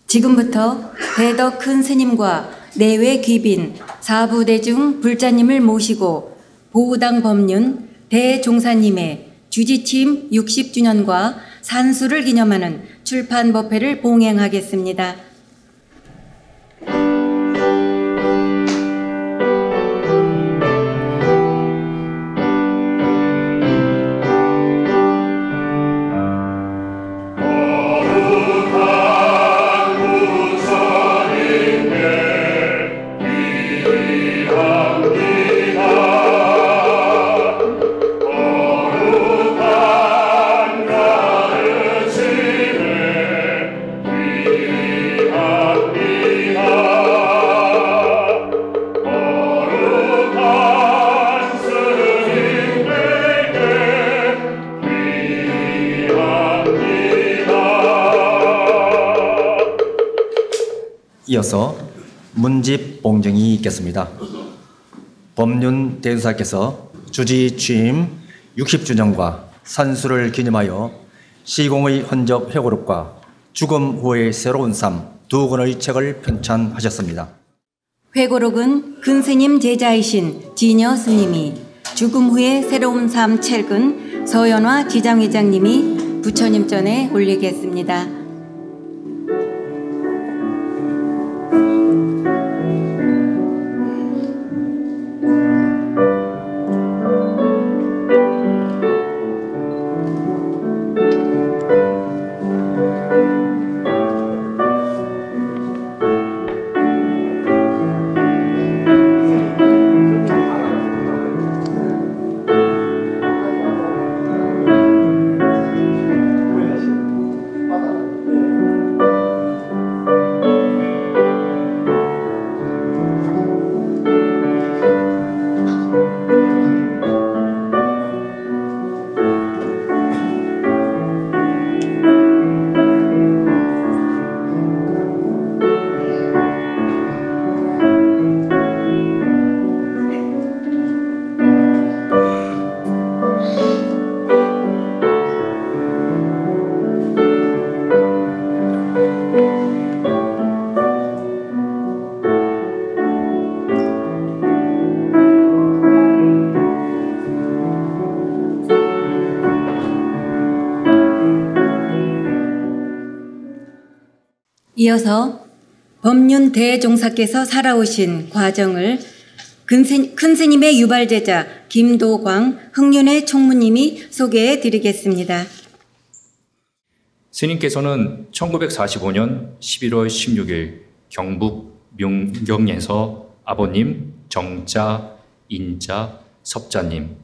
지금부터 대덕 큰 스님과 내외 귀빈 사부대중 불자님을 모시고 보우당 법륜 대종사님의 주지침 60주년과 산수를 기념하는 출판법회를 봉행하겠습니다. 이어서 문집 봉정이 있겠습니다. 법륜 대주사께서 주지 취임 60주년과 산수를 기념하여 시공의 헌접 회고록과 죽음 후의 새로운 삶 두 권의 책을 편찬하셨습니다. 회고록은 근스님 제자이신 진여 스님이, 죽음 후의 새로운 삶 책은 서연화 지장회장님이 부처님 전에 올리겠습니다. 이어서 법륜 대종사께서 살아오신 과정을 큰 스님의 유발제자 김도광 흥륜회 총무님이 소개해 드리겠습니다. 스님께서는 1945년 11월 16일 경북 명경에서 아버님 정자, 인자, 섭자님,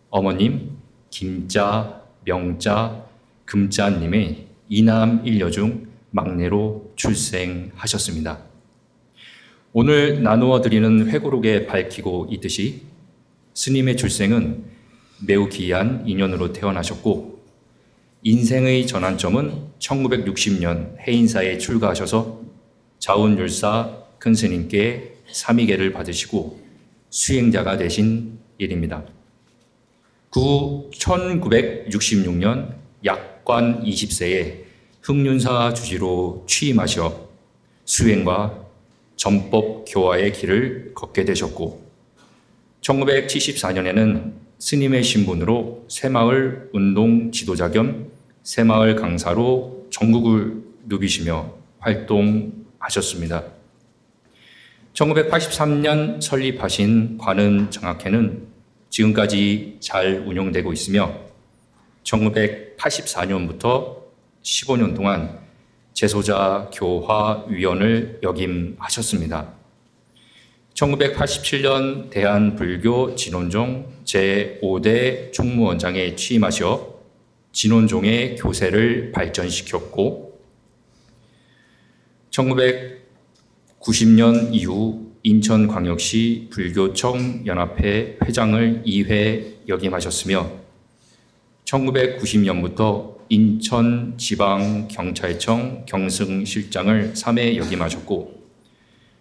어머님 김자, 명자, 금자님의 이남 일녀 중 막내로 출생하셨습니다. 오늘 나누어 드리는 회고록에 밝히고 있듯이 스님의 출생은 매우 기이한 인연으로 태어나셨고, 인생의 전환점은 1960년 해인사에 출가하셔서 자운율사 큰 스님께 삼위계를 받으시고 수행자가 되신 일입니다. 그 후 1966년 약관 20세에 흥륜사 주지로 취임하셔 수행과 전법 교화의 길을 걷게 되셨고, 1974년에는 스님의 신분으로 새마을 운동 지도자 겸 새마을 강사로 전국을 누비시며 활동하셨습니다. 1983년 설립하신 관음정학회는 지금까지 잘 운영되고 있으며 1984년부터 15년 동안 재소자 교화위원을 역임하셨습니다. 1987년 대한불교 진원종 제5대 총무원장에 취임하셔 진원종의 교세를 발전시켰고, 1990년 이후 인천광역시 불교청 연합회 회장을 2회 역임하셨으며 1990년부터 인천지방경찰청 경승실장을 3회 역임하셨고,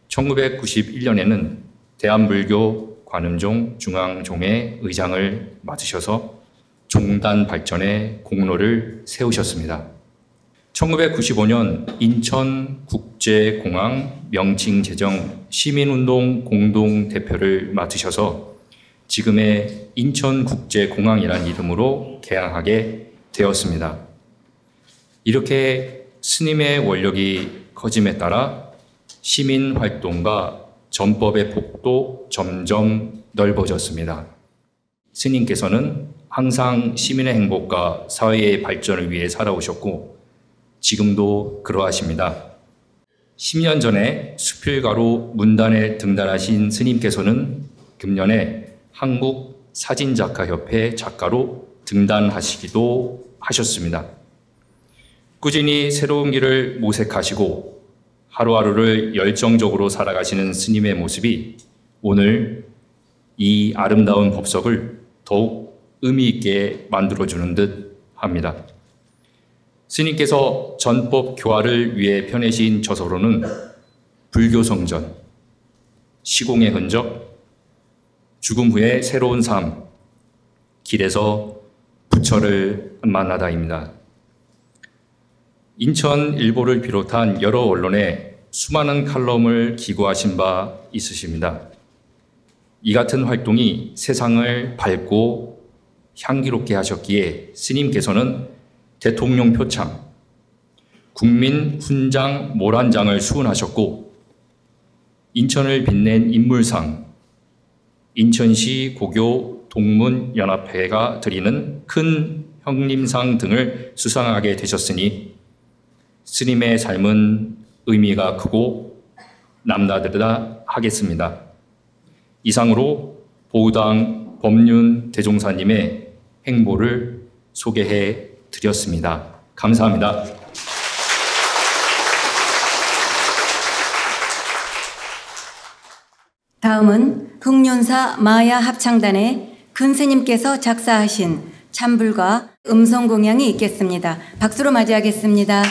1991년에는 대한불교 관음종 중앙종회 의장을 맡으셔서 종단 발전에 공로를 세우셨습니다. 1995년 인천국제공항 명칭 제정 시민운동 공동대표를 맡으셔서 지금의 인천국제공항이라는 이름으로 개항하게 되었습니다. 이렇게 스님의 원력이 커짐에 따라 시민활동과 전법의 폭도 점점 넓어졌습니다. 스님께서는 항상 시민의 행복과 사회의 발전을 위해 살아오셨고 지금도 그러하십니다. 10년 전에 수필가로 문단에 등단하신 스님께서는 금년에 한국사진작가협회 작가로 등단하시기도 하셨습니다. 꾸준히 새로운 길을 모색하시고 하루하루를 열정적으로 살아가시는 스님의 모습이 오늘 이 아름다운 법석을 더욱 의미 있게 만들어주는 듯 합니다. 스님께서 전법 교화를 위해 펴내신 저서로는 불교성전, 시공의 흔적, 죽음 후의 새로운 삶, 길에서 부처를 만나다입니다. 인천일보를 비롯한 여러 언론에 수많은 칼럼을 기고하신 바 있으십니다. 이 같은 활동이 세상을 밝고 향기롭게 하셨기에 스님께서는 대통령 표창, 국민 훈장 모란장을 수훈하셨고 인천을 빛낸 인물상, 인천시 고교 동문연합회가 드리는 큰 형님상 등을 수상하게 되셨으니 스님의 삶은 의미가 크고 남다르다 하겠습니다. 이상으로 보우당 법륜 대종사님의 행보를 소개해 드렸습니다. 감사합니다. 다음은 흥륜사 마야 합창단의 근스님께서 작사하신 찬불과 음성 공양이 있겠습니다. 박수로 맞이하겠습니다.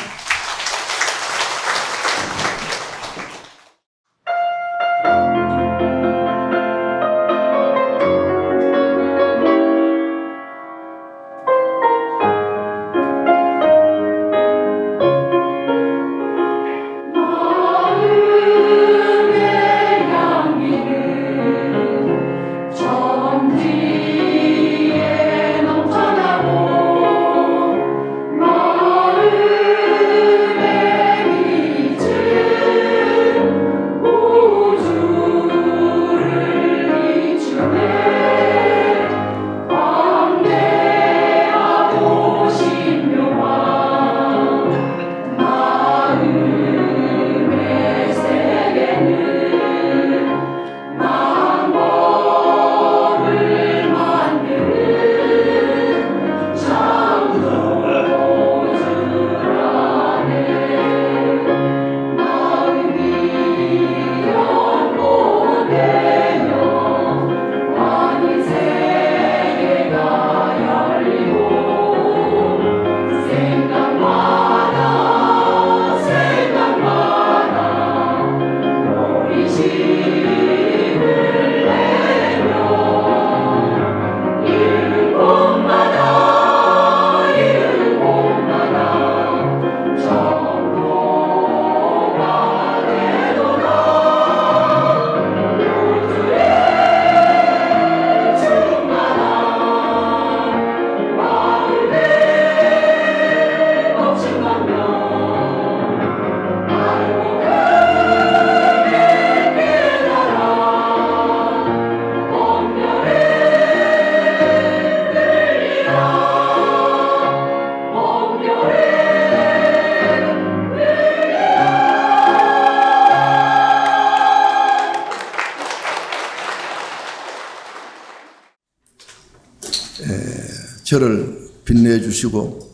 저를 빛내 주시고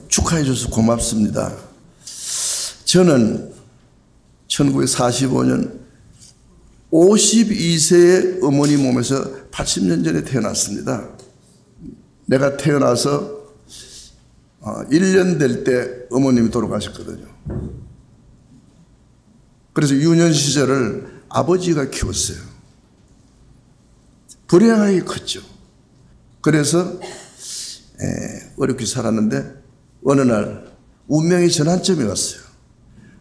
축하해 주셔서 고맙습니다. 저는 1945년 52세의 어머니 몸에서 80년 전에 태어났습니다. 내가 태어나서 1년 될 때 어머님이 돌아가셨거든요. 그래서 유년 시절을 아버지가 키웠어요. 불행하게 컸죠. 그래서 어렵게 살았는데 어느 날 운명의 전환점이 왔어요.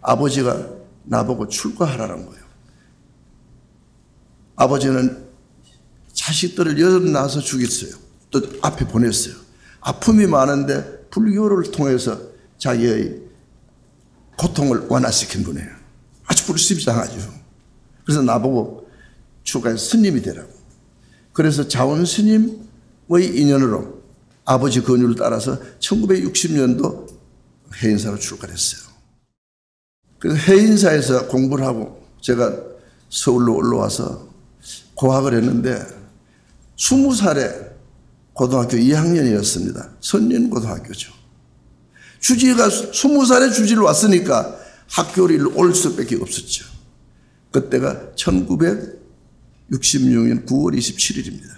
아버지가 나보고 출가하라는 거예요. 아버지는 자식들을 여름 낳아서 죽였어요. 또 앞에 보냈어요. 아픔이 많은데 불교를 통해서 자기의 고통을 완화시킨 분이에요. 아주 불신당하죠. 그래서 나보고 출가해서 스님이 되라고. 그래서 자원 스님의 인연으로 아버지 권유를 따라서 1960년도 해인사로 출가했어요. 그래서 해인사에서 공부를 하고 제가 서울로 올라와서 고학을 했는데 20살에 고등학교 2학년이었습니다. 선륜고등학교죠. 주지가 20살에 주지를 왔으니까 학교를 올 수밖에 없었죠. 그때가 1966년 9월 27일입니다.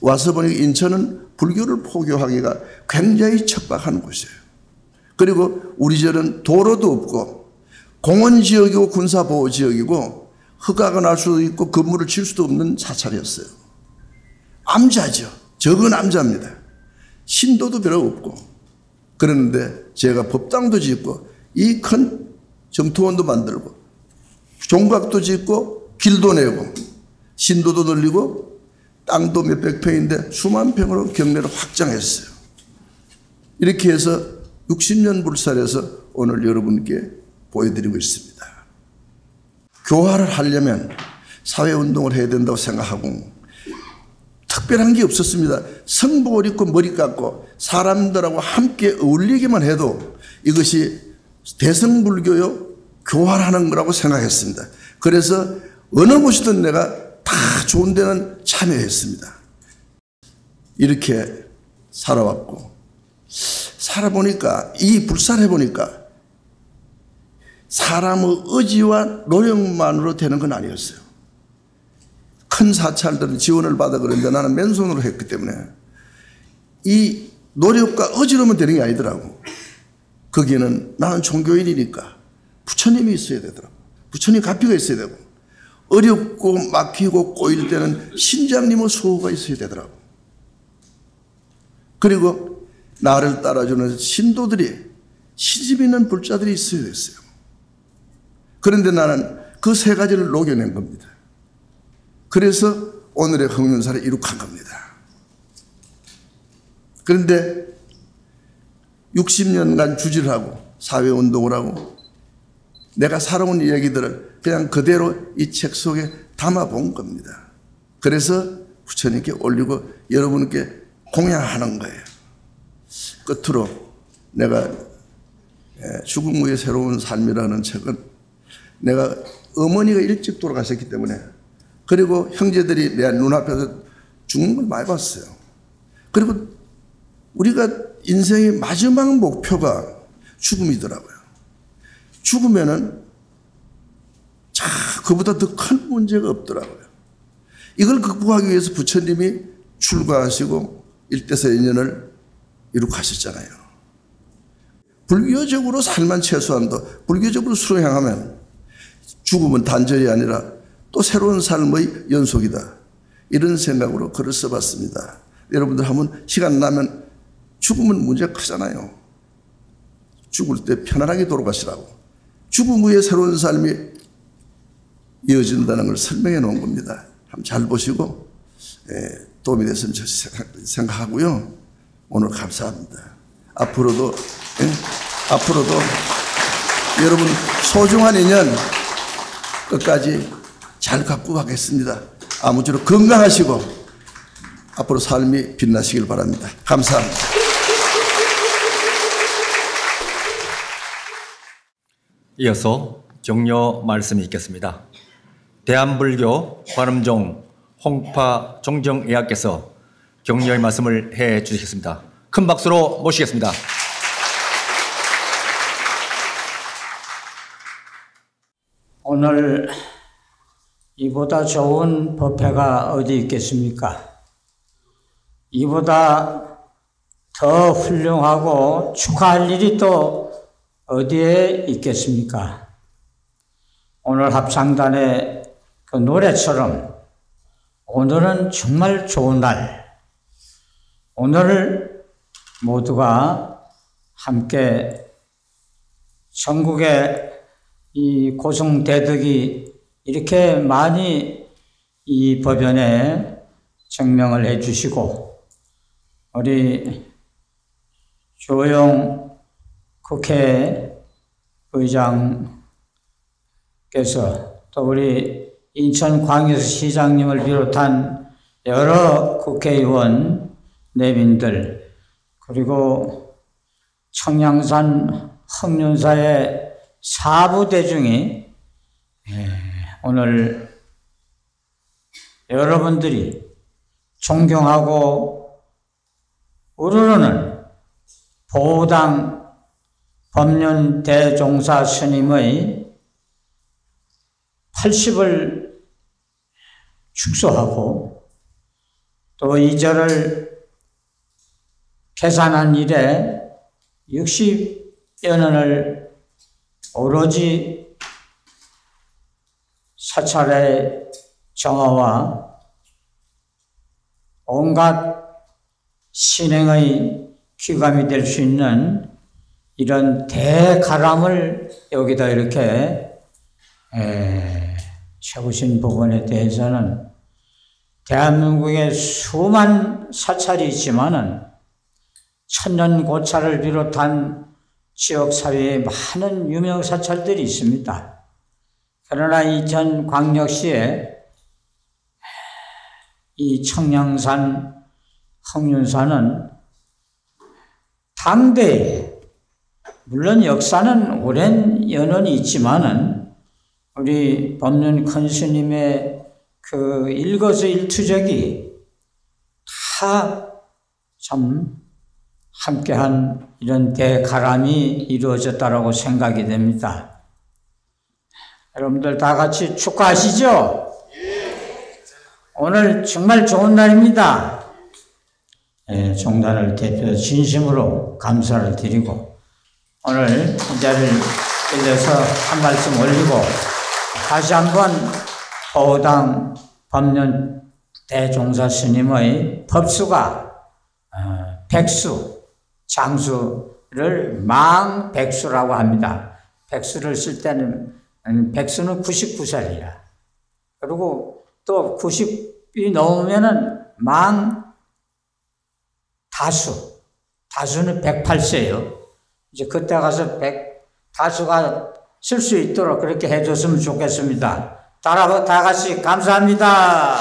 와서 보니까 인천은 불교를 포교하기가 굉장히 척박한 곳이에요. 그리고 우리 절은 도로도 없고 공원지역이고 군사보호지역이고 허가가 날 수도 있고 건물을 칠 수도 없는 사찰이었어요. 암자죠. 적은 암자입니다. 신도도 별로 없고. 그런데 제가 법당도 짓고 이 큰 정토원도 만들고 종각도 짓고 길도 내고 신도도 늘리고 땅도 몇백 평인데 수만 평으로 경내를 확장했어요. 이렇게 해서 60년 불살에서 오늘 여러분께 보여드리고 있습니다. 교화를 하려면 사회운동을 해야 된다고 생각하고 특별한 게 없었습니다. 성복을 입고 머리 깎고 사람들하고 함께 어울리기만 해도 이것이 대성불교요 교화라는 거라고 생각했습니다. 그래서 어느 곳이든 내가 다 좋은 데는 참여했습니다. 이렇게 살아왔고 살아보니까 이 불살해보니까 사람의 의지와 노력만으로 되는 건 아니었어요. 큰 사찰들은 지원을 받아 그런데 나는 맨손으로 했기 때문에 이 노력과 의지로만 되는 게 아니더라고. 거기에는 나는 종교인이니까 부처님이 있어야 되더라고. 부처님 가피가 있어야 되고 어렵고 막히고 꼬일 때는 신장님의 수호가 있어야 되더라고. 그리고 나를 따라주는 신도들이 시집 있는 불자들이 있어야 됐어요. 그런데 나는 그 세 가지를 녹여낸 겁니다. 그래서 오늘의 흥륜사를 이룩한 겁니다. 그런데 60년간 주지를 하고 사회운동을 하고 내가 살아온 이야기들을 그냥 그대로 이 책 속에 담아본 겁니다. 그래서 부처님께 올리고 여러분께 공양하는 거예요. 끝으로 내가 죽음 후의 새로운 삶이라는 책은 내가 어머니가 일찍 돌아가셨기 때문에 그리고 형제들이 내 눈앞에서 죽는 걸 많이 봤어요. 그리고 우리가 인생의 마지막 목표가 죽음이더라고요. 죽으면은 그보다 더 큰 문제가 없더라고요. 이걸 극복하기 위해서 부처님이 출가하시고 일대사인연을 이룩하셨잖아요. 불교적으로 삶만 최소한도 불교적으로 수행하면 죽음은 단절이 아니라 또 새로운 삶의 연속이다. 이런 생각으로 글을 써봤습니다. 여러분들 한번 시간 나면 죽음은 문제가 크잖아요. 죽을 때 편안하게 돌아가시라고. 죽음 후에 새로운 삶이 이어진다는 걸 설명해 놓은 겁니다. 한번 잘 보시고 도움이 됐으면 생각하고요. 오늘 감사합니다. 앞으로도 여러분 소중한 인연 끝까지 잘 갖고 가겠습니다. 아무쪼록 건강하시고 앞으로 삶이 빛나시길 바랍니다. 감사합니다. 이어서 격려 말씀이 있겠습니다. 대한불교 관음종 홍파 종정예학께서 격려의 말씀을 해 주시겠습니다. 큰 박수로 모시겠습니다. 오늘 이보다 좋은 법회가 어디 있겠습니까? 이보다 더 훌륭하고 축하할 일이 또 어디에 있겠습니까? 오늘 합창단의 그 노래처럼 오늘은 정말 좋은 날, 오늘 모두가 함께 전국에 이 고승대덕이 이렇게 많이 이 법연에 증명을 해 주시고, 우리 조영 국회의장께서 또 우리 인천광역시장님을 비롯한 여러 국회의원 내빈들, 그리고 청량산 흑륜사의 사부대중이 오늘 여러분들이 존경하고 우르르는 보당 법륜 대종사 스님의 80을 축소하고 또 이 절을 개산한 이래 60여 년을 오로지 사찰의 정화와 온갖 신행의 귀감이 될 수 있는 이런 대가람을 여기다 이렇게 세우신 부분에 대해서는 대한민국에 수만 사찰이 있지만은 천년고찰을 비롯한 지역사회에 많은 유명 사찰들이 있습니다. 그러나 인천광역시에 이 청량산 흑륜사는 당대에, 물론 역사는 오랜 연원이 있지만은 우리 법륜 큰 스님의 그 일거수일투족이 다 참 함께한 이런 대가람이 이루어졌다라고 생각이 됩니다. 여러분들 다 같이 축하하시죠? 오늘 정말 좋은 날입니다. 종단을 대표 진심으로 감사를 드리고 오늘 이 자리를 빌려서 한 말씀 올리고 다시 한번 보당 법륜 대종사 스님의 법수가 백수, 장수를 망백수라고 합니다. 백수를 쓸 때는 백수는 99살이라. 그리고 또 90이 넘으면은 다수, 다수는 108세예요. 이제 그때 가서 다수가 쓸 수 있도록 그렇게 해줬으면 좋겠습니다. 다 같이 감사합니다.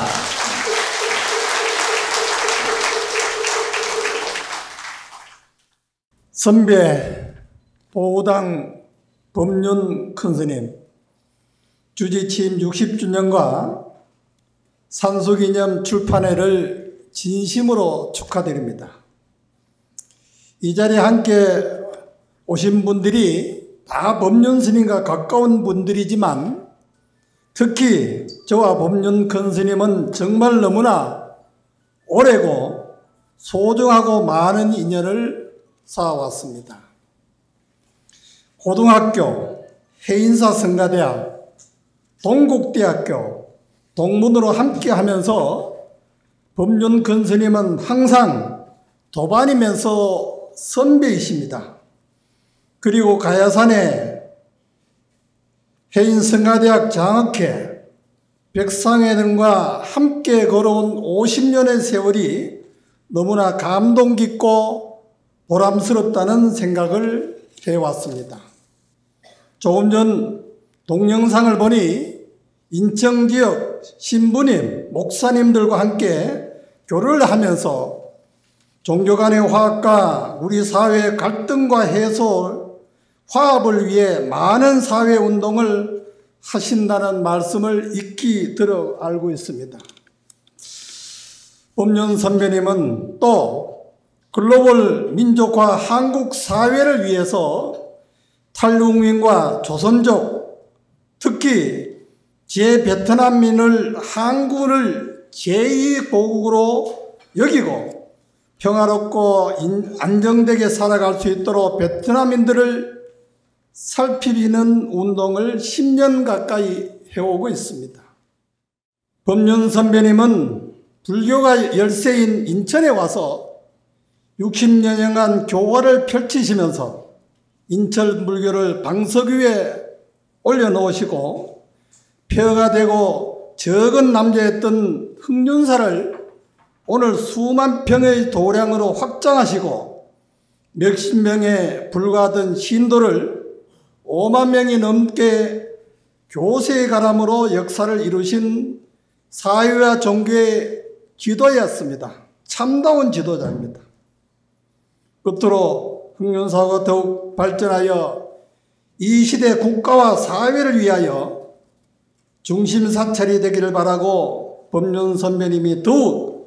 선배 보당 법륜 큰스님 주지 취임 60주년과 산소기념 출판회를 진심으로 축하드립니다. 이 자리에 함께 오신 분들이 다 법륜 스님과 가까운 분들이지만 특히 저와 법륜 큰 스님은 정말 너무나 오래고 소중하고 많은 인연을 쌓아왔습니다. 고등학교, 해인사 성가대학, 동국대학교, 동문으로 함께 하면서 법륜 큰 스님은 항상 도반이면서 선배이십니다. 그리고 가야산에 해인성가대학 장학회, 백상회 등과 함께 걸어온 50년의 세월이 너무나 감동 깊고 보람스럽다는 생각을 해왔습니다. 조금 전 동영상을 보니 인천 지역 신부님, 목사님들과 함께 교류를 하면서 종교 간의 화합과 우리 사회의 갈등과 해소, 화합을 위해 많은 사회운동을 하신다는 말씀을 익히 들어 알고 있습니다. 법륜 선배님은 또 글로벌 민족화 한국 사회를 위해서 탈북민과 조선족, 특히 제베트남민을 한국을 제2고국으로 여기고 평화롭고 안정되게 살아갈 수 있도록 베트남인들을 살피는 운동을 10년 가까이 해오고 있습니다. 법륜 선배님은 불교가 열세인 인천에 와서 60년여간 교화를 펼치시면서 인철 불교를 방석 위에 올려놓으시고 폐허가 되고 적은 남자였던 흑륜사를 오늘 수만 평의 도량으로 확장하시고 몇십 명에 불과하던 신도를 5만 명이 넘게 교세의 가람으로 역사를 이루신 사회와 종교의 지도였습니다. 참다운 지도자입니다. 끝으로 흑륜사가 더욱 발전하여 이 시대 국가와 사회를 위하여 중심사찰이 되기를 바라고 법륜 선배님이 더욱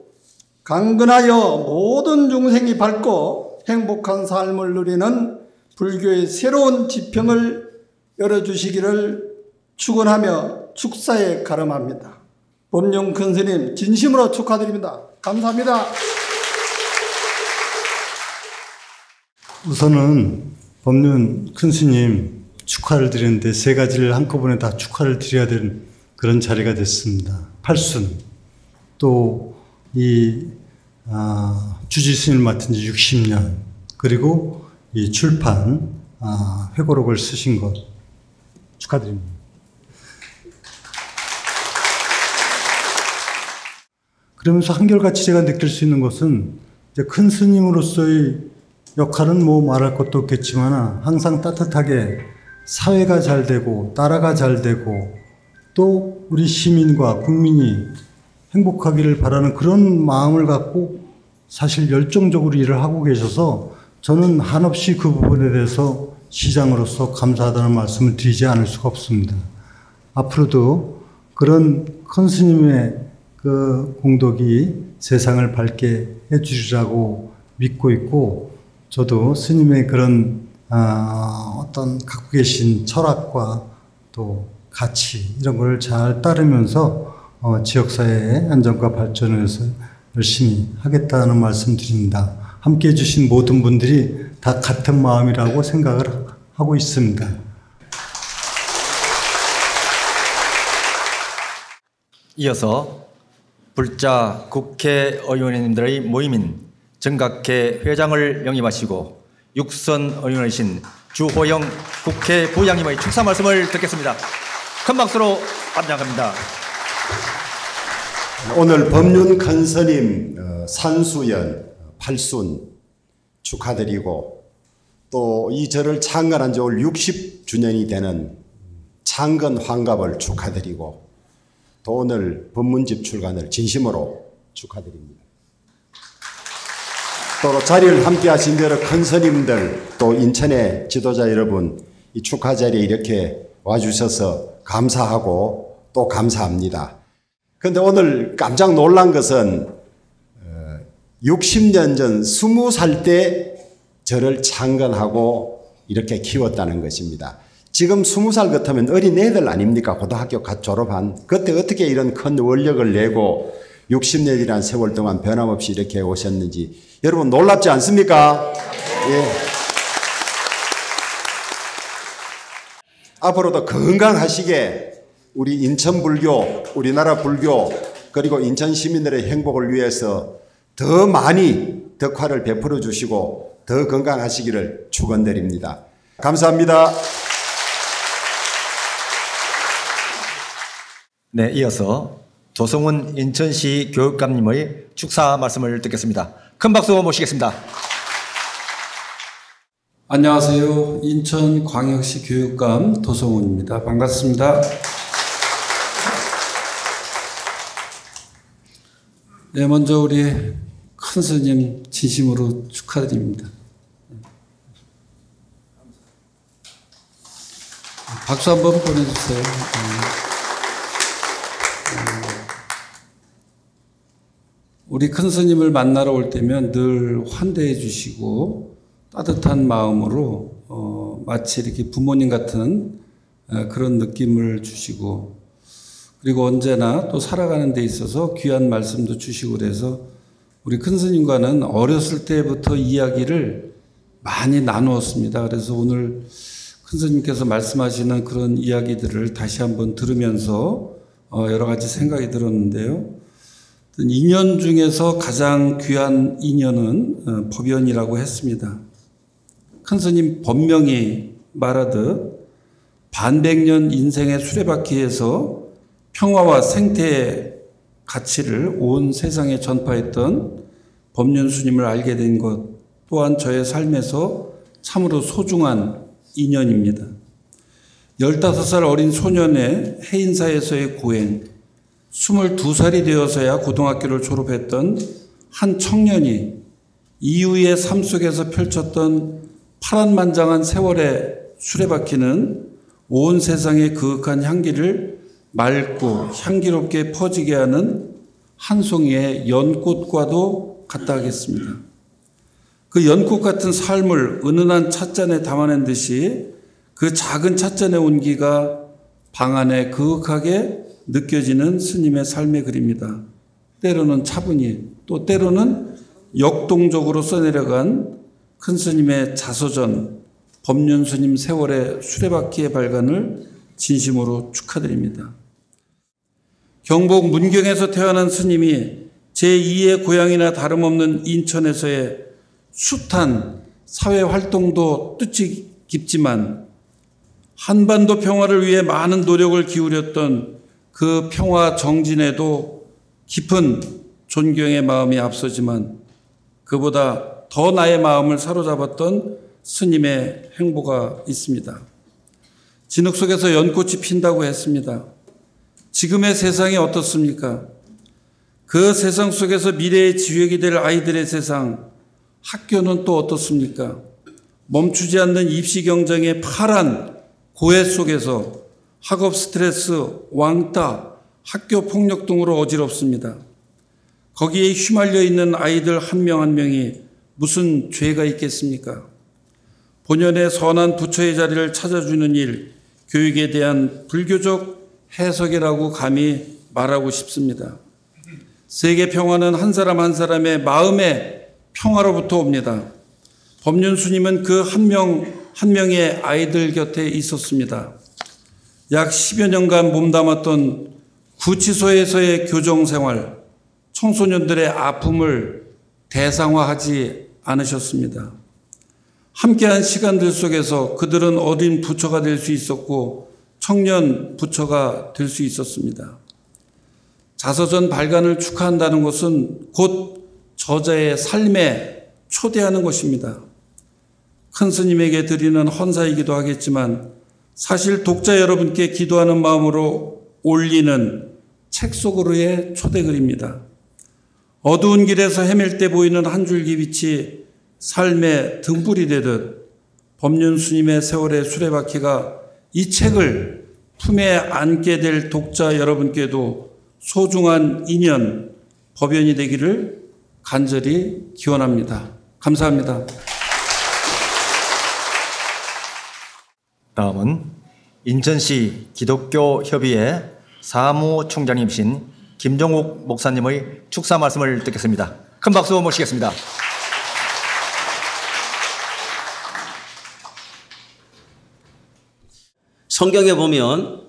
강건하여 모든 중생이 밝고 행복한 삶을 누리는 불교의 새로운 지평을 열어주시기를 축원하며 축사에 가름합니다. 법륜 큰 스님 진심으로 축하드립니다. 감사합니다. 우선은 법륜 큰 스님 축하를 드리는데 세 가지를 한꺼번에 다 축하를 드려야 되는 그런 자리가 됐습니다. 팔순, 또 이 주지 스님을 맡은 지 60년, 그리고 이 출판 회고록을 쓰신 것 축하드립니다. 그러면서 한결같이 제가 느낄 수 있는 것은 이제 큰 스님으로서의 역할은 뭐 말할 것도 없겠지만 항상 따뜻하게 사회가 잘 되고 나라가 잘 되고 또 우리 시민과 국민이 행복하기를 바라는 그런 마음을 갖고 사실 열정적으로 일을 하고 계셔서 저는 한없이 그 부분에 대해서 시장으로서 감사하다는 말씀을 드리지 않을 수가 없습니다. 앞으로도 그런 큰 스님의 그 공덕이 세상을 밝게 해주리라고 믿고 있고, 저도 스님의 그런 어떤 갖고 계신 철학과 또 가치 이런 걸 잘 따르면서 지역사회의 안정과 발전을 위해서 열심히 하겠다는 말씀 드립니다. 함께 해주신 모든 분들이 다 같은 마음이라고 생각을 하고 있습니다. 이어서 불자 국회의원님들의 모임인 정각회 회장을 영입하시고 육선 의원이신 주호영 국회부장님의 축사 말씀을 듣겠습니다. 큰 박수로 환영합니다. 오늘 법륜 큰 스님 산수연 8순 축하드리고, 또 이 절을 창건한 지 올 60주년이 되는 창건 환갑을 축하드리고, 또 오늘 법문집 출간을 진심으로 축하드립니다. 또 자리를 함께 하신 여러 큰 스님들, 또 인천의 지도자 여러분, 이 축하 자리에 이렇게 와주셔서 감사하고 또 감사합니다. 그런데 오늘 깜짝 놀란 것은 60년 전 20살 때 저를 창건하고 이렇게 키웠다는 것입니다. 지금 20살 같으면 어린애들 아닙니까? 고등학교 갓 졸업한. 그때 어떻게 이런 큰 원력을 내고 60년이라는 세월 동안 변함없이 이렇게 오셨는지 여러분 놀랍지 않습니까? 예. 앞으로도 건강하시게 우리 인천 불교, 우리나라 불교, 그리고 인천 시민들의 행복을 위해서 더 많이 덕화를 베풀어 주시고 더 건강하시기를 축원드립니다. 감사합니다. 네, 이어서 조성훈 인천시 교육감님의 축사 말씀을 듣겠습니다. 큰 박수 모시겠습니다. 안녕하세요. 인천광역시 교육감 도성훈입니다. 반갑습니다. 네, 먼저 우리 큰 스님 진심으로 축하드립니다. 박수 한번 보내주세요. 우리 큰 스님을 만나러 올 때면 늘 환대해 주시고 따뜻한 마음으로 마치 이렇게 부모님 같은 그런 느낌을 주시고, 그리고 언제나 또 살아가는 데 있어서 귀한 말씀도 주시고 그래서 우리 큰 스님과는 어렸을 때부터 이야기를 많이 나누었습니다. 그래서 오늘 큰 스님께서 말씀하시는 그런 이야기들을 다시 한번 들으면서 여러 가지 생각이 들었는데요. 인연 중에서 가장 귀한 인연은 법연이라고 했습니다. 큰 큰 스님 법명이 말하듯 반백년 인생의 수레바퀴에서 평화와 생태의 가치를 온 세상에 전파했던 법륜 스님을 알게 된 것 또한 저의 삶에서 참으로 소중한 인연입니다. 15살 어린 소년의 해인사에서의 고행, 22살이 되어서야 고등학교를 졸업했던 한 청년이 이후의 삶 속에서 펼쳤던 파란만장한 세월의 수레바퀴는 온 세상의 그윽한 향기를 맑고 향기롭게 퍼지게 하는 한 송이의 연꽃과도 같다 하겠습니다. 그 연꽃 같은 삶을 은은한 찻잔에 담아낸 듯이 그 작은 찻잔의 온기가 방 안에 그윽하게 느껴지는 스님의 삶의 글입니다. 때로는 차분히 또 때로는 역동적으로 써내려간 큰 스님의 자서전 법륜 스님 세월의 수레바퀴의 발간을 진심으로 축하드립니다. 경북 문경에서 태어난 스님이 제2의 고향이나 다름없는 인천에서의 숱한 사회활동도 뜻이 깊지만 한반도 평화를 위해 많은 노력을 기울였던 그 평화 정진에도 깊은 존경의 마음이 앞서지만 그보다 더 나의 마음을 사로잡았던 스님의 행보가 있습니다. 진흙 속에서 연꽃이 핀다고 했습니다. 지금의 세상이 어떻습니까? 그 세상 속에서 미래의 지획이 될 아이들의 세상, 학교는 또 어떻습니까? 멈추지 않는 입시 경쟁의 파란 고해 속에서 학업 스트레스, 왕따, 학교 폭력 등으로 어지럽습니다. 거기에 휘말려 있는 아이들 한 명 한 명이 무슨 죄가 있겠습니까? 본연의 선한 부처의 자리를 찾아주는 일, 교육에 대한 불교적 해석이라고 감히 말하고 싶습니다. 세계 평화는 한 사람 한 사람의 마음의 평화로부터 옵니다. 법륜 스님은 그 한 명 한 명의 아이들 곁에 있었습니다. 약 10여 년간 몸담았던 구치소에서의 교정생활, 청소년들의 아픔을 대상화하지 않으셨습니다. 함께한 시간들 속에서 그들은 어린 부처가 될 수 있었고 청년 부처가 될 수 있었습니다. 자서전 발간을 축하한다는 것은 곧 저자의 삶에 초대하는 것입니다. 큰 스님에게 드리는 헌사이기도 하겠지만 사실 독자 여러분께 기도하는 마음으로 올리는 책 속으로의 초대글입니다. 어두운 길에서 헤맬 때 보이는 한 줄기 빛이 삶의 등불이 되듯 법륜 스님의 세월의 수레바퀴가 이 책을 품에 안게 될 독자 여러분께도 소중한 인연, 법연이 되기를 간절히 기원합니다. 감사합니다. 다음은 인천시 기독교협의회 사무총장님이신 김종욱 목사님의 축사 말씀을 듣겠습니다. 큰 박수 모시겠습니다. 성경에 보면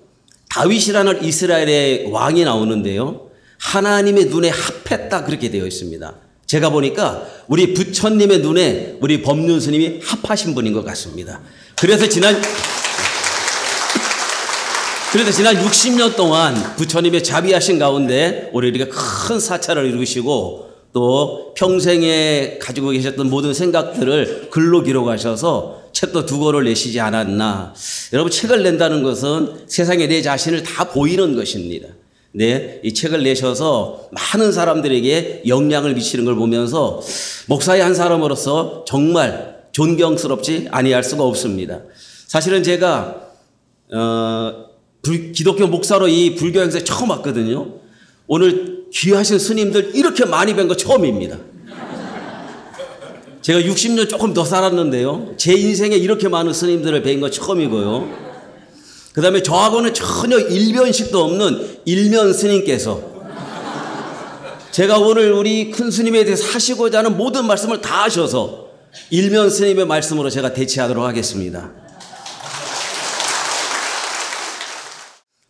다윗이라는 이스라엘의 왕이 나오는데요. 하나님의 눈에 합했다 그렇게 되어 있습니다. 제가 보니까 우리 부처님의 눈에 우리 법륜 스님이 합하신 분인 것 같습니다. 그래서 지난 60년 동안 부처님의 자비하신 가운데 우리에게 큰 사찰을 이루시고 또 평생에 가지고 계셨던 모든 생각들을 글로 기록하셔서 책도 2권을 내시지 않았나. 여러분, 책을 낸다는 것은 세상에 내 자신을 다 보이는 것입니다. 네, 이 책을 내셔서 많은 사람들에게 영향을 미치는 걸 보면서 목사의 한 사람으로서 정말 존경스럽지 아니할 수가 없습니다. 사실은 제가 기독교 목사로 이 불교 행사에 처음 왔거든요. 오늘 귀하신 스님들 이렇게 많이 뵌 거 처음입니다. 제가 60년 조금 더 살았는데요. 제 인생에 이렇게 많은 스님들을 뵌 거 처음이고요. 그 다음에 저하고는 전혀 일변식도 없는 일면 스님께서 제가 오늘 우리 큰 스님에 대해서 하시고자 하는 모든 말씀을 다 하셔서 일면 스님의 말씀으로 제가 대체하도록 하겠습니다.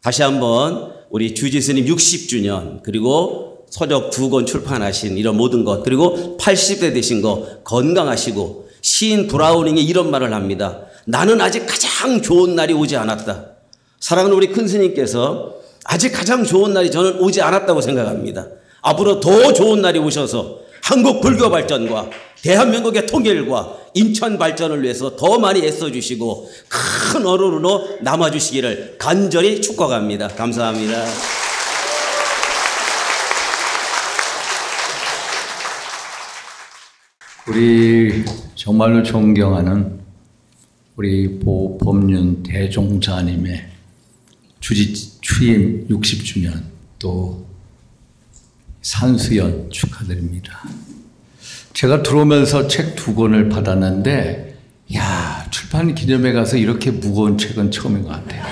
다시 한번 우리 주지 스님 60주년 그리고 서적 2권 출판하신 이런 모든 것 그리고 80대 되신 거 건강하시고 시인 브라우닝이 이런 말을 합니다. 나는 아직 가장 좋은 날이 오지 않았다. 사랑하는 우리 큰 스님께서 아직 가장 좋은 날이 저는 오지 않았다고 생각합니다. 앞으로 더 좋은 날이 오셔서 한국 불교 발전과 대한민국의 통일과 인천 발전을 위해서 더 많이 애써주시고 큰 어른으로 남아주시기를 간절히 축복합니다. 감사합니다. 우리 정말로 존경하는 우리 법륜 대종사님의 취임 60주년 또 산수연 축하드립니다. 제가 들어오면서 책 2권을 받았는데 야, 출판 기념회 가서 이렇게 무거운 책은 처음인 것 같아요.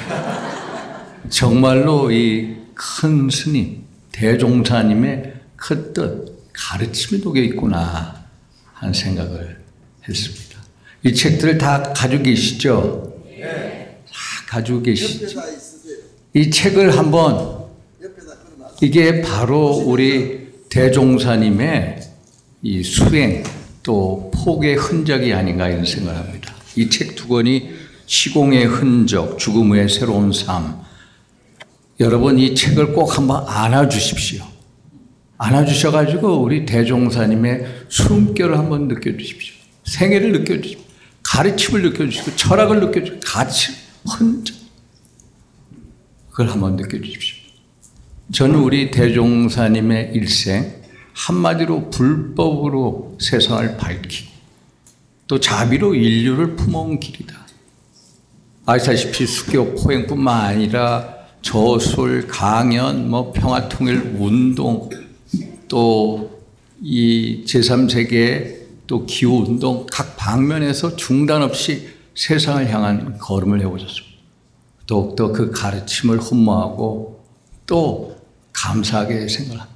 정말로 이 큰 스님 대종사님의 큰 뜻 가르침이 녹여 있구나 하는 생각을 했습니다. 이 책들을 다 가지고 계시죠? 다 가지고 계시죠? 이 책을 한번, 이게 바로 우리 대종사님의 이 수행 또 폭의 흔적이 아닌가 이런 생각을 합니다. 이 책 2권이 시공의 흔적, 죽음 후의 새로운 삶. 여러분 이 책을 꼭 한번 안아주십시오. 안아주셔가지고 우리 대종사님의 숨결을 한번 느껴주십시오. 생애를 느껴주십시오. 가르침을 느껴주시고 철학을 느껴주시고 가르침, 흔적. 그걸 한번 느껴주십시오. 저는 우리 대종사님의 일생 한마디로 불법으로 세상을 밝히고 또 자비로 인류를 품어온 길이다. 아시다시피 수교 포행뿐만 아니라 저술, 강연, 평화통일 운동 또 이 제3세계 또 기후운동 각 방면에서 중단 없이 세상을 향한 걸음을 해오셨습니다. 더욱더 그 가르침을 흠모하고 또 감사하게 생각합니다.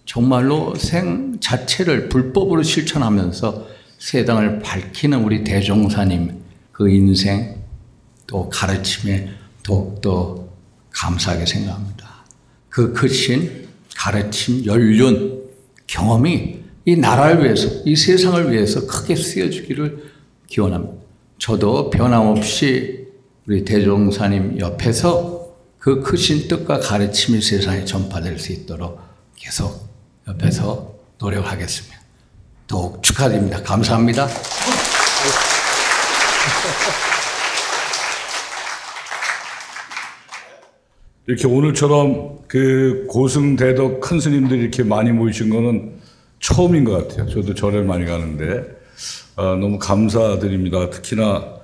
정말로 생 자체를 불법으로 실천하면서 세상을 밝히는 우리 대종사님 그 인생 또 가르침에 더욱더 감사하게 생각합니다. 그 크신 가르침, 연륜, 경험이 이 나라를 위해서, 이 세상을 위해서 크게 쓰여주기를 기원합니다. 저도 변함없이 우리 대종사님 옆에서 그 크신 뜻과 가르침이 세상에 전파될 수 있도록 계속 옆에서 노력하겠습니다. 더욱 축하드립니다. 감사합니다. 이렇게 오늘처럼 그 고승대덕 큰 스님들이 이렇게 많이 모이신 거는 처음인 것 같아요. 저도 절을 많이 가는데 너무 감사드립니다. 특히나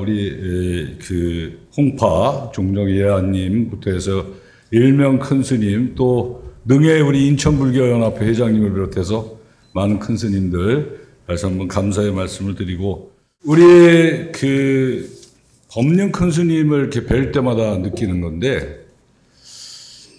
우리 그 홍파 종정예안님부터 해서 일명 큰 스님 또 능해 우리 인천불교연합회 회장님을 비롯해서 많은 큰 스님들 다시 한번 감사의 말씀을 드리고 우리 그 법륜 큰 스님을 이렇게 뵐 때마다 느끼는 건데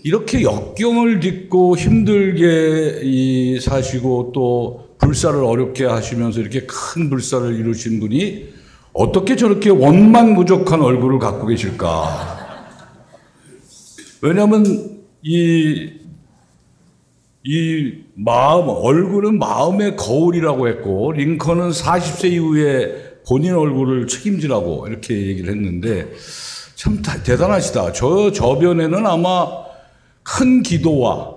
이렇게 역경을 딛고 힘들게 사시고 또 불사를 어렵게 하시면서 이렇게 큰 불사를 이루신 분이 어떻게 저렇게 원만무적한 얼굴을 갖고 계실까? 왜냐하면 이 마음, 얼굴은 마음의 거울이라고 했고 링컨은 40세 이후에 본인 얼굴을 책임지라고 이렇게 얘기를 했는데 참 대단하시다. 저 저변에는 아마 큰 기도와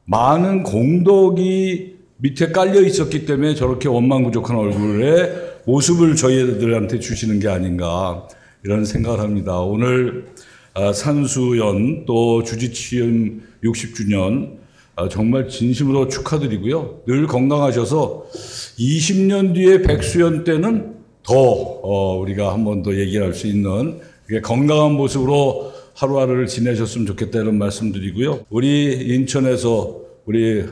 많은 공덕이 밑에 깔려 있었기 때문에 저렇게 원만무적한 얼굴의 모습을 저희들한테 주시는 게 아닌가 이런 생각을 합니다. 오늘 산수연 또 주지취임 60주년 정말 진심으로 축하드리고요. 늘 건강하셔서 20년 뒤에 백수연 때는 더 우리가 한 번 더 얘기할 수 있는 건강한 모습으로 하루하루를 지내셨으면 좋겠다 이런 말씀드리고요. 우리 인천에서 우리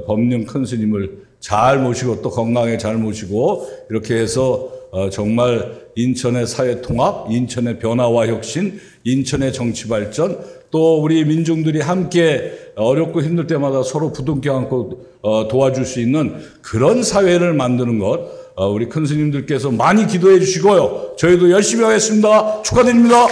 법륜 큰 스님을 잘 모시고 또 건강하게 잘 모시고 이렇게 해서 정말 인천의 사회통합, 인천의 변화와 혁신, 인천의 정치 발전 또 우리 민중들이 함께 어렵고 힘들 때마다 서로 부둥켜 안고 도와줄 수 있는 그런 사회를 만드는 것 우리 큰 스님들께서 많이 기도해 주시고요. 저희도 열심히 하겠습니다. 축하드립니다.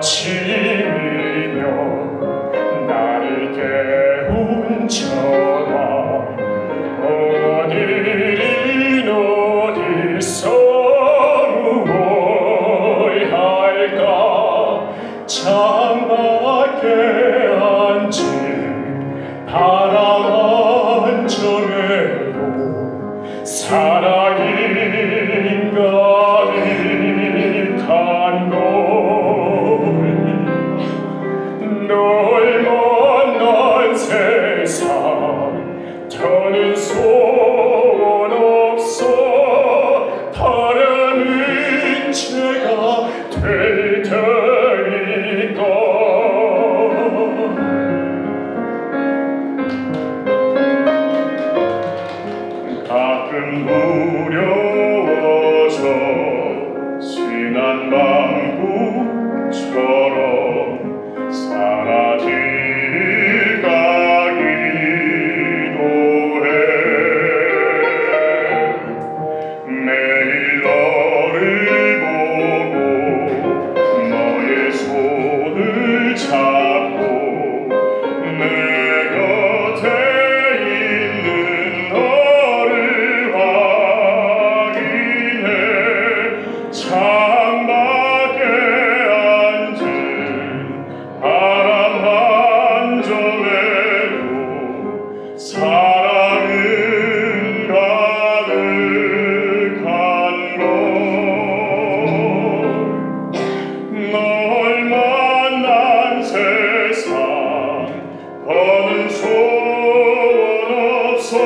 아침이면 나를 깨운 전화 오늘은 어디서 무얼할까 창밖에 앉은 바람 한 점에도 사랑이 가득한 걸 널 만난 세상 더는 소원 없어 바라는 제가 될 테니까 가끔 두려워져 지난 방구처럼 사라질까기도 해 매일 너를 보고 너의 손을 잡고 내 곁에 있는 너를 확인해 창밖에 앉은 바람 한 점에도 사랑은 가득한 걸 널 만난 세상 더는 소원 없어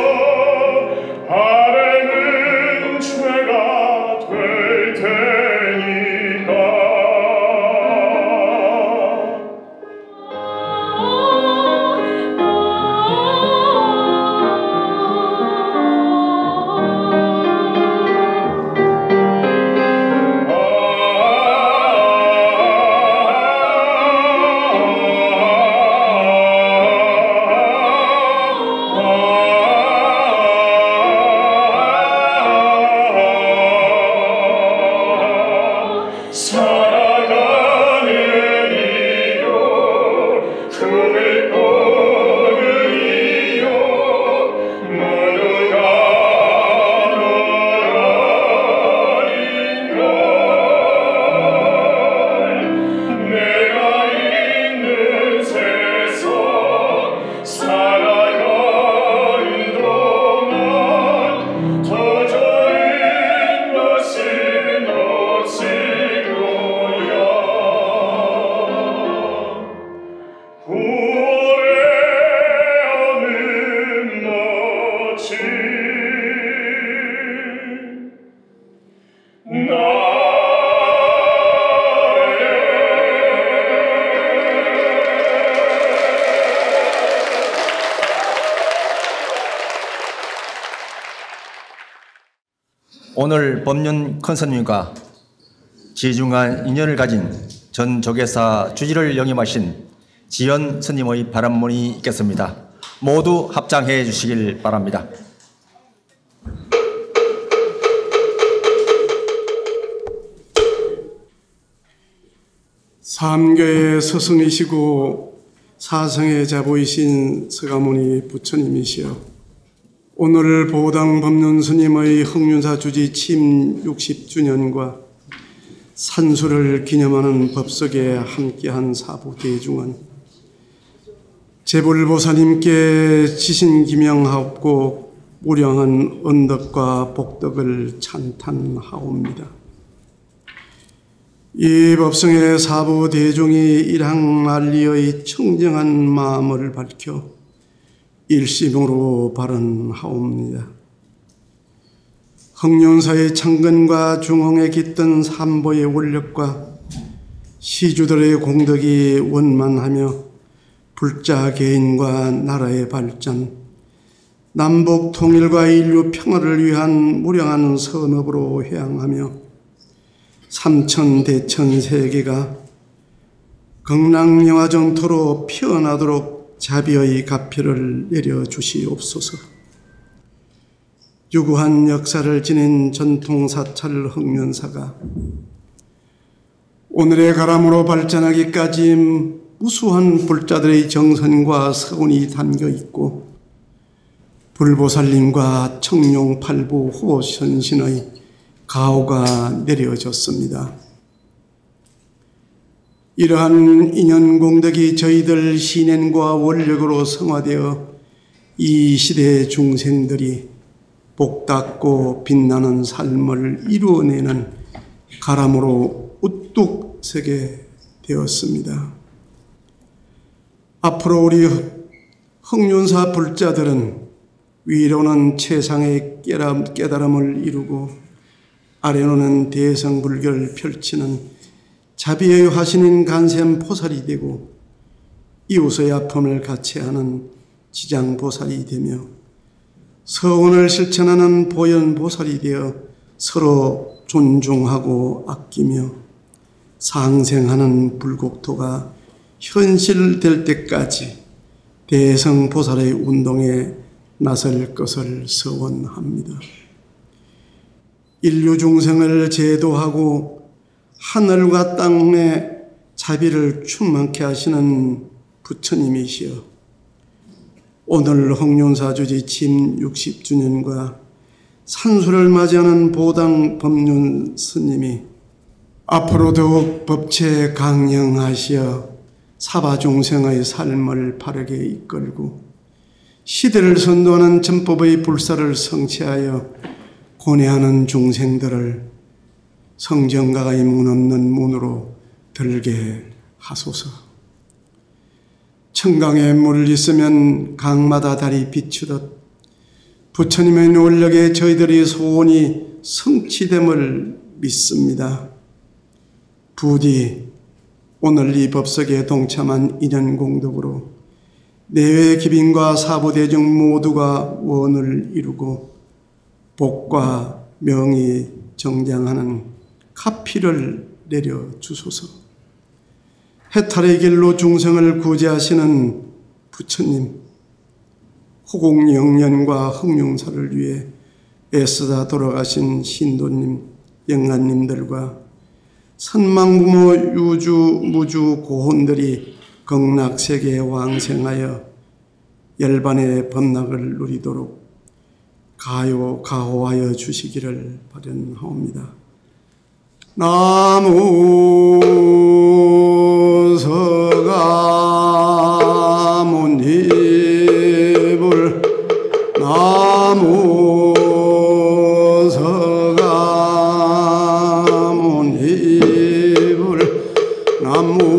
바라는 죄가 될 테니까 살아가는 이유 꿈을 꾸는 이유 모두가 너라는 걸 내가 있는 세상 살아가는 동안 더 좋은 것은 없을 거야 구원의 어느 멋진 오늘 법륜 큰스님과 지중한 인연을 가진 전 조계사 주지를 영임하신 지연 스님의 발언문이 있겠습니다. 모두 합장해 주시길 바랍니다. 삼교의 스승이시고 사성의 자보이신 서가모니 부처님이시여 오늘 보당 법륜 스님의 흥륜사 주지 침 60주년과 산수를 기념하는 법석에 함께한 사부 대중은 제불보살님께 지신기명하옵고 무량한 언덕과 복덕을 찬탄하옵니다. 이 법성의 사부 대중이 일항만리의 청정한 마음을 밝혀 일심으로 발언하옵니다. 흥륜사의 창건과 중흥에 깃든 삼보의 원력과 시주들의 공덕이 원만하며 불자 개인과 나라의 발전, 남북 통일과 인류 평화를 위한 무량한 선업으로 향하며 삼천대천 세계가 극락영화정토로 피어나도록 자비의 가표를 내려주시옵소서. 유구한 역사를 지닌 전통사찰 흥륜사가 오늘의 가람으로 발전하기까지 무수한 불자들의 정선과 서운이 담겨 있고 불보살님과 청룡팔부 호선신의 가호가 내려졌습니다. 이러한 인연 공덕이 저희들 신행과 원력으로 성화되어 이 시대의 중생들이 복닦고 빛나는 삶을 이루어내는 가람으로 우뚝 서게 되었습니다. 앞으로 우리 흥륜사 불자들은 위로는 최상의 깨달음을 이루고 아래로는 대성불교를 펼치는 자비의 화신인 간센보살이 되고 이웃의 아픔을 같이 하는 지장보살이 되며 서운을 실천하는 보현보살이 되어 서로 존중하고 아끼며 상생하는 불국토가 현실될 때까지 대성보살의 운동에 나설 것을 서원합니다. 인류 중생을 제도하고 하늘과 땅에 자비를 충만케 하시는 부처님이시여 오늘 홍륜사 주지 침 60주년과 산수를 맞이하는 보당 법륜 스님이 앞으로 더욱 법체 강령하시어 사바중생의 삶을 바르게 이끌고 시대를 선도하는 전법의 불사를 성취하여 고뇌하는 중생들을 성정가의 문 없는 문으로 들게 하소서. 청강에 물 있으면 강마다 달이 비추듯 부처님의 원력에 저희들의 소원이 성취됨을 믿습니다. 부디 오늘 이 법석에 동참한 인연공덕으로 내외 기빈과 사부대중 모두가 원을 이루고 복과 명이 정장하는 카피를 내려주소서. 해탈의 길로 중생을 구제하시는 부처님, 호공영련과 흥룡사를 위해 애쓰다 돌아가신 신도님, 영란님들과 선망부모 유주 무주 고혼들이 극락세계에 왕생하여 열반의 법락을 누리도록 가호하여 주시기를 바라옵니다. 나무 서가모니불 나무 서가모니불 나무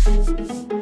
Thank you.